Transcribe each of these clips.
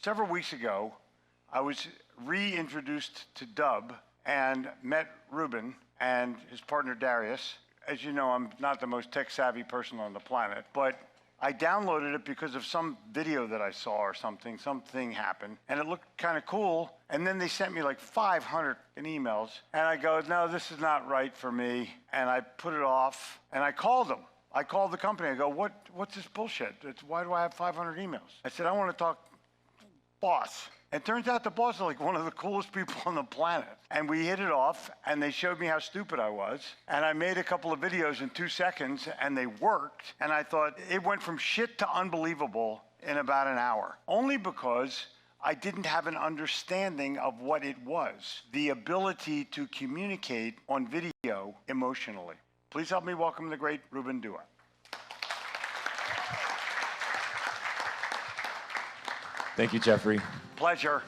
Several weeks ago, I was reintroduced to Dub and met Ruben and his partner Darius. As you know, I'm not the most tech-savvy person on the planet, but I downloaded it because of some video that I saw or something happened, and it looked kind of cool, and then they sent me like 500 emails, and I go, no, this is not right for me, and I put it off, and I called them. I called the company. I go, what's this bullshit? Why do I have 500 emails? I said, I want to talk boss. And turns out the boss is like one of the coolest people on the planet. And we hit it off, and they showed me how stupid I was. And I made a couple of videos in 2 seconds, and they worked. And I thought it went from shit to unbelievable in about an hour. Only because I didn't have an understanding of what it was. The ability to communicate on video emotionally. Please help me welcome the great Ruben Dua. Thank you, Jeffrey. Pleasure.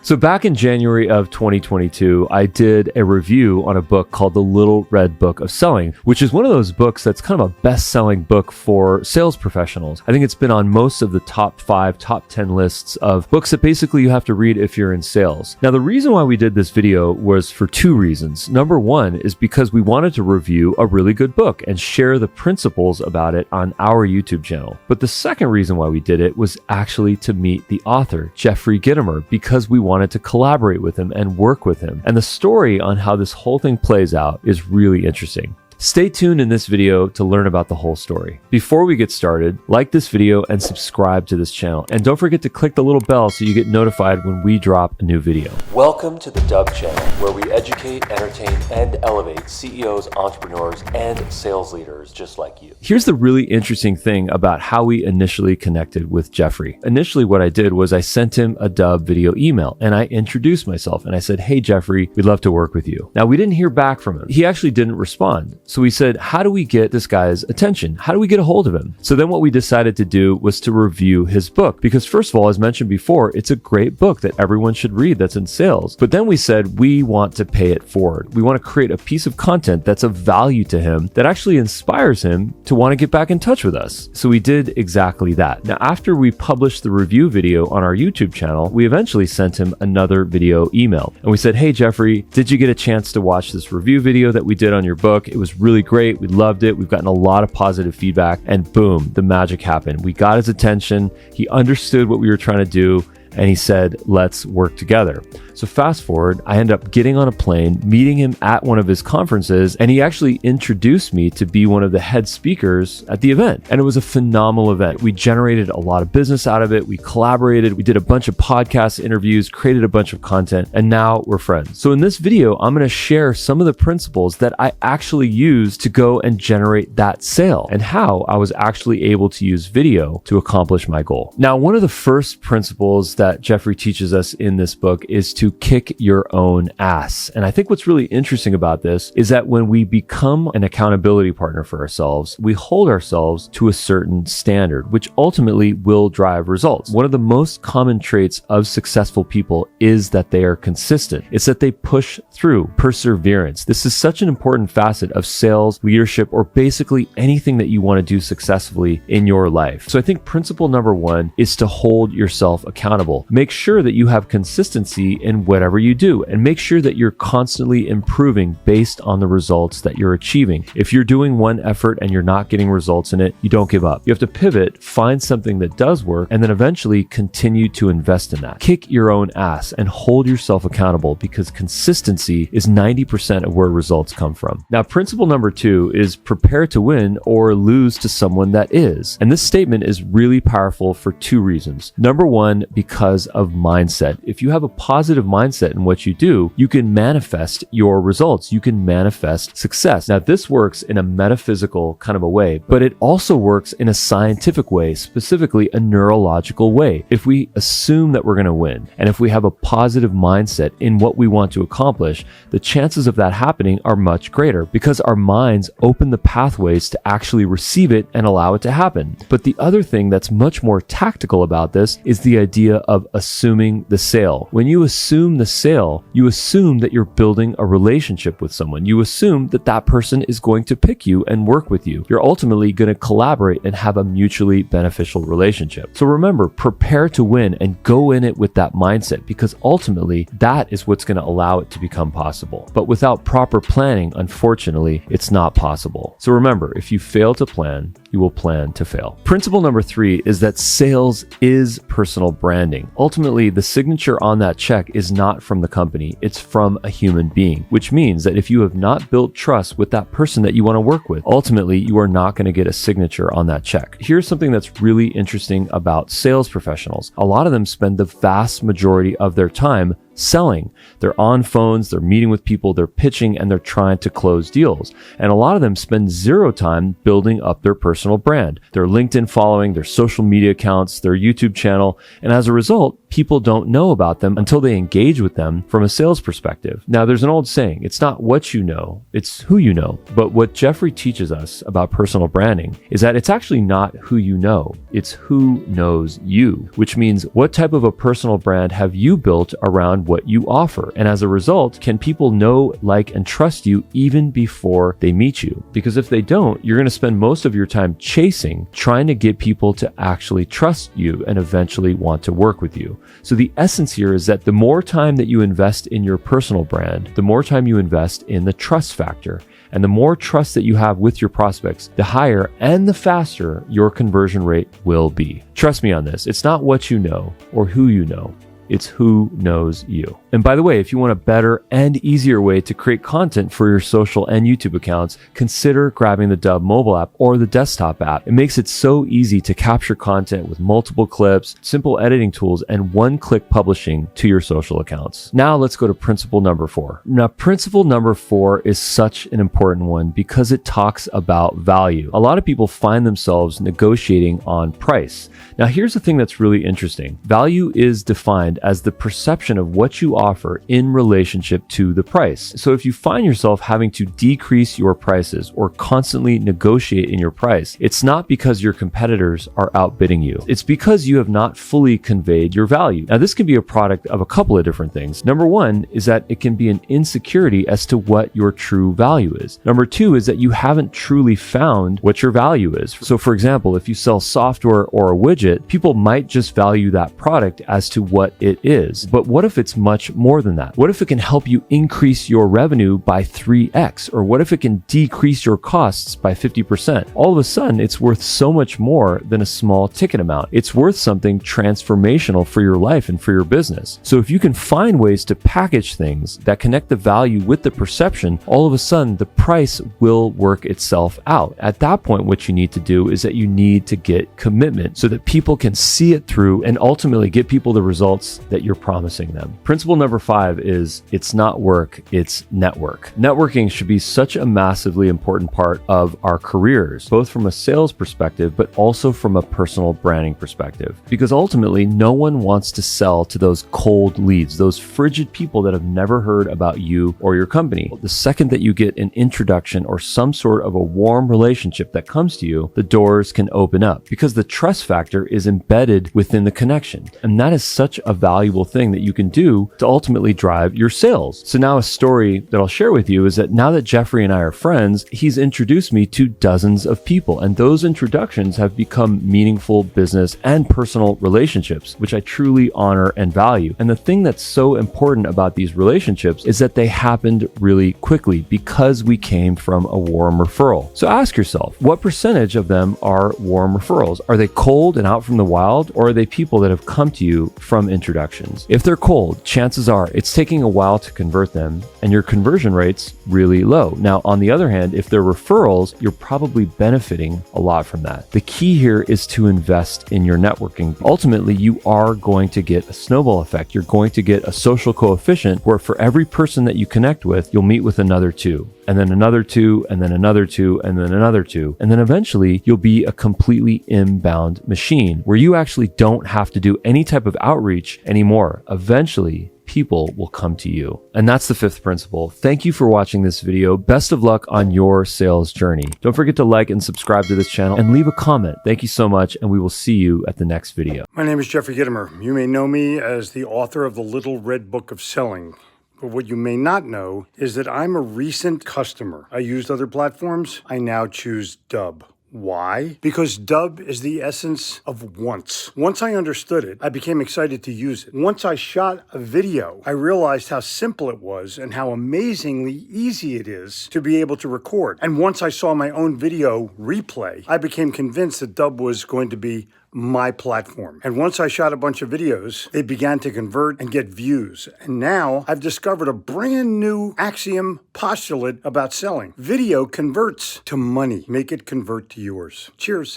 So back in January of 2022, I did a review on a book called The Little Red Book of Selling, which is one of those books that's kind of a best-selling book for sales professionals. I think it's been on most of the top 5, top 10 lists of books that basically you have to read if you're in sales. Now, the reason why we did this video was for 2 reasons. Number 1 is because we wanted to review a really good book and share the principles about it on our YouTube channel. But the second reason why we did it was actually to meet the author, Jeffrey Gitomer, because we wanted to collaborate with him and work with him. And the story on how this whole thing plays out is really interesting. Stay tuned in this video to learn about the whole story. Before we get started, like this video and subscribe to this channel. And don't forget to click the little bell so you get notified when we drop a new video. Welcome to the Dub channel, where we educate, entertain, and elevate CEOs, entrepreneurs, and sales leaders just like you. Here's the really interesting thing about how we initially connected with Jeffrey. Initially, what I did was I sent him a Dub video email and I introduced myself and I said, hey, Jeffrey, we'd love to work with you. Now, we didn't hear back from him. He actually didn't respond. So we said, how do we get this guy's attention? How do we get a hold of him? So then what we decided to do was to review his book. Because first of all, as mentioned before, it's a great book that everyone should read that's in sales. But then we said, we want to pay it forward. We want to create a piece of content that's of value to him that actually inspires him to want to get back in touch with us. So we did exactly that. Now, after we published the review video on our YouTube channel, we eventually sent him another video email. And we said, hey, Jeffrey, did you get a chance to watch this review video that we did on your book? It was really great. We loved it. We've gotten a lot of positive feedback, and boom, the magic happened. We got his attention. He understood what we were trying to do, and he said, let's work together. So fast forward, I end up getting on a plane, meeting him at one of his conferences, and he actually introduced me to be one of the head speakers at the event. And it was a phenomenal event. We generated a lot of business out of it. We collaborated. We did a bunch of podcast interviews, created a bunch of content, and now we're friends. So in this video, I'm going to share some of the principles that I actually used to go and generate that sale and how I was actually able to use video to accomplish my goal. Now, one of the first principles that Jeffrey teaches us in this book is to kick your own ass. And I think what's really interesting about this is that when we become an accountability partner for ourselves, we hold ourselves to a certain standard, which ultimately will drive results. One of the most common traits of successful people is that they are consistent. It's that they push through. Perseverance. This is such an important facet of sales, leadership, or basically anything that you want to do successfully in your life. So I think principle number 1 is to hold yourself accountable. Make sure that you have consistency in whatever you do, and make sure that you're constantly improving based on the results that you're achieving. If you're doing one effort and you're not getting results in it, you don't give up. You have to pivot, find something that does work, and then eventually continue to invest in that. Kick your own ass and hold yourself accountable, because consistency is 90% of where results come from. Now, principle number 2 is prepare to win or lose to someone that is. And this statement is really powerful for 2 reasons. Number 1, because of mindset. If you have a positive mindset in what you do, you can manifest your results. You can manifest success. Now, this works in a metaphysical kind of a way, but it also works in a scientific way, specifically a neurological way. If we assume that we're going to win, and if we have a positive mindset in what we want to accomplish, the chances of that happening are much greater because our minds open the pathways to actually receive it and allow it to happen. But the other thing that's much more tactical about this is the idea of assuming the sale. When you assume the sale, you assume that you're building a relationship with someone. You assume that that person is going to pick you and work with you. You're ultimately going to collaborate and have a mutually beneficial relationship. So remember, prepare to win and go in it with that mindset, because ultimately that is what's going to allow it to become possible. But without proper planning, unfortunately, it's not possible. So remember, if you fail to plan, you will plan to fail. Principle number 3 is that sales is personal branding. Ultimately, the signature on that check is not from the company, it's from a human being, which means that if you have not built trust with that person that you want to work with, ultimately you are not going to get a signature on that check. Here's something that's really interesting about sales professionals. A lot of them spend the vast majority of their time selling. They're on phones, they're meeting with people, they're pitching, and they're trying to close deals. And a lot of them spend zero time building up their personal brand, their LinkedIn following, their social media accounts, their YouTube channel. And as a result, people don't know about them until they engage with them from a sales perspective. Now, there's an old saying, it's not what you know, it's who you know. But what Jeffrey teaches us about personal branding is that it's actually not who you know, it's who knows you, which means what type of a personal brand have you built around what you offer? And as a result, can people know, like, and trust you even before they meet you? Because if they don't, you're going to spend most of your time chasing, trying to get people to actually trust you and eventually want to work with you. So the essence here is that the more time that you invest in your personal brand, the more time you invest in the trust factor. And the more trust that you have with your prospects, the higher and the faster your conversion rate will be. Trust me on this. It's not what you know or who you know. It's who knows you. And by the way, if you want a better and easier way to create content for your social and YouTube accounts, consider grabbing the Dub mobile app or the desktop app. It makes it so easy to capture content with multiple clips, simple editing tools, and one-click publishing to your social accounts. Now let's go to principle number 4. Now, principle number 4 is such an important one because it talks about value. A lot of people find themselves negotiating on price. Now, here's the thing that's really interesting. Value is defined as the perception of what you offer in relationship to the price. So if you find yourself having to decrease your prices or constantly negotiate in your price, it's not because your competitors are outbidding you. It's because you have not fully conveyed your value. Now, this can be a product of a couple of different things. Number 1 is that it can be an insecurity as to what your true value is. Number 2 is that you haven't truly found what your value is. So for example, if you sell software or a widget, people might just value that product as to what it is. But what if it's much more than that? What if it can help you increase your revenue by 3x? Or what if it can decrease your costs by 50%? All of a sudden, it's worth so much more than a small ticket amount. It's worth something transformational for your life and for your business. So if you can find ways to package things that connect the value with the perception, all of a sudden the price will work itself out. At that point, what you need to do is that you need to get commitment so that people can see it through and ultimately get people the results that you're promising them. Principle number 5 is it's not work, it's network. Networking should be such a massively important part of our careers, both from a sales perspective, but also from a personal branding perspective. Because ultimately, no one wants to sell to those cold leads, those frigid people that have never heard about you or your company. The second that you get an introduction or some sort of a warm relationship that comes to you, the doors can open up because the trust factor is embedded within the connection. And that is such a valuable thing that you can do to ultimately drive your sales. So now a story that I'll share with you is that now that Jeffrey and I are friends, he's introduced me to dozens of people, and those introductions have become meaningful business and personal relationships, which I truly honor and value. And the thing that's so important about these relationships is that they happened really quickly because we came from a warm referral. So ask yourself, what percentage of them are warm referrals? Are they cold and out from the wild, or are they people that have come to you from introductions? If they're cold, chances are it's taking a while to convert them and your conversion rate's really low. Now, on the other hand, if they're referrals, you're probably benefiting a lot from that. The key here is to invest in your networking. Ultimately, you are going to get a snowball effect. You're going to get a social coefficient where for every person that you connect with, you'll meet with another 2. and then another 2, and then another 2, and then another 2. And then eventually you'll be a completely inbound machine where you actually don't have to do any type of outreach anymore. Eventually, people will come to you. And that's the 5th principle. Thank you for watching this video. Best of luck on your sales journey. Don't forget to like and subscribe to this channel and leave a comment. Thank you so much, and we will see you at the next video. My name is Jeffrey Gitomer. You may know me as the author of the Little Red Book of Selling. But what you may not know is that I'm a recent customer. I used other platforms. I now choose Dub. Why? Because Dub is the essence of once. Once I understood it, I became excited to use it. Once I shot a video, I realized how simple it was and how amazingly easy it is to be able to record. And once I saw my own video replay, I became convinced that Dub was going to be my platform. And once I shot a bunch of videos, they began to convert and get views. And now I've discovered a brand new axiom postulate about selling. Video converts to money. Make it convert to yours. Cheers.